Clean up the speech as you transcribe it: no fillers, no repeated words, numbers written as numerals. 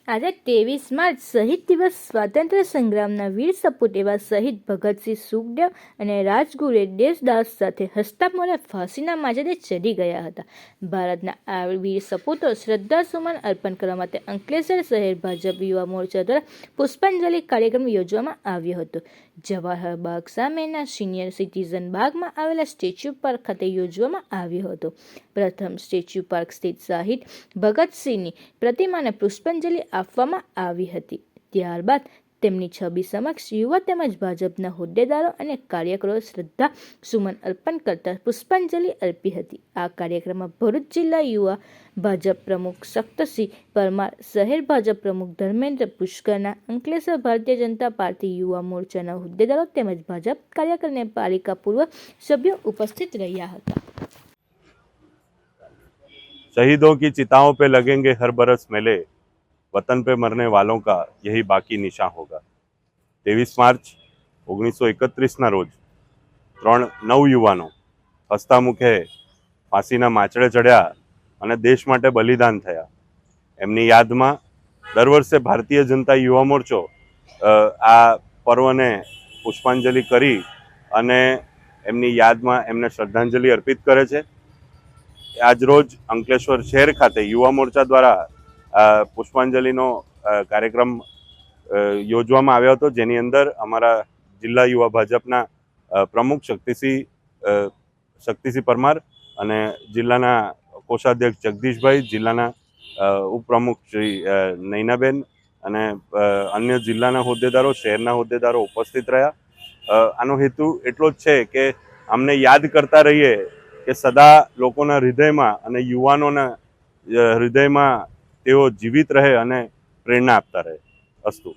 આજે 23 માર્ચ શહીદ દિવસ સ્વાતંત્ર્ય સંગ્રામના વીર સપૂત એવા શહીદ ભગતસિંહ સુખદેવ અને રાજગુરુએ દેશદાસ સાથે હસતા મોઢે ફાંસીના માંચડે ચડી ગયા હતા. ભારતના આ વીર સપૂતો શ્રદ્ધાસુમન અર્પણ કરવા માટે અંકલેશ્વર શહેર ભાજપ યુવા મોરચા દ્વારા પુષ્પાંજલિ કાર્યક્રમ યોજવામાં આવ્યો હતો. જવાહર બાગ સામેના સિનિયર સિટીઝન બાગમાં આવેલા સ્ટેચ્યુ પાર્ક ખાતે યોજવામાં આવ્યો હતો. પ્રથમ સ્ટેચ્યુ પાર્ક સ્થિત શહીદ ભગતસિંહની પ્રતિમાને પુષ્પાંજલિ આપવામાં આવી હતી. ત્યારબાદ તેમની છબી સમક્ષ યુવા તેમજ ભાજપના હોદ્દેદારો અને કાર્યકરોએ શ્રદ્ધા સુમન અર્પણ કરતા પુષ્પાંજલિ અર્પી હતી. આ કાર્યક્રમમાં ભરૂચ જિલ્લા યુવા ભાજપ પ્રમુખ શક્તિસિંહ પરમાર, શહેર ભાજપ પ્રમુખ ધર્મેન્દ્ર પુષ્કરના, અંકલેશ્વર ભારતીય જનતા પાર્ટી યુવા મોરચાના હોદ્દેદારો તેમજ ભાજપ કાર્યકર અને પાલિકા પૂર્વ સભ્યો ઉપસ્થિત રહ્યા હતા. शहीदों की चिताओं पे लगेंगे हर बरस मेले, वतन पे मरने वालों का यही बाकी निशान होगा। 23 માર્ચ 1931ના રોજ 3 નવયુવાનો હસતા મુખે ફાંસીના માંચડે ચડ્યા અને દેશ માટે બલિદાન થયા. એમની યાદમાં દર વર્ષે ભારતીય જનતા યુવા મોરચો આ પર્વને પુષ્પાંજલિ કરી અને એમની યાદમાં એમને શ્રદ્ધાંજલિ અર્પિત કરે છે. આજરોજ અંકલેશ્વર શહેર ખાતે યુવા મોરચા દ્વારા પુષ્પાંજલિનો કાર્યક્રમ યોજવામાં આવ્યો હતો, જેની અંદર અમારા જિલ્લા યુવા ભાજપના પ્રમુખ શક્તિસિંહ પરમાર અને જિલ્લાના કોષાધ્યક્ષ જગદીશભાઈ, જિલ્લાના ઉપપ્રમુખ શ્રી નૈનાબેન અને અન્ય જિલ્લાના હોદ્દેદારો, શહેરના હોદ્દેદારો ઉપસ્થિત રહ્યા. આનો હેતુ એટલો જ છે કે અમને યાદ કરતા રહીએ કે સદા લોકોના હૃદયમાં અને યુવાનોના હૃદયમાં તેઓ જીવિત રહે અને પ્રેરણા આપતા રહે. અસ્તુ.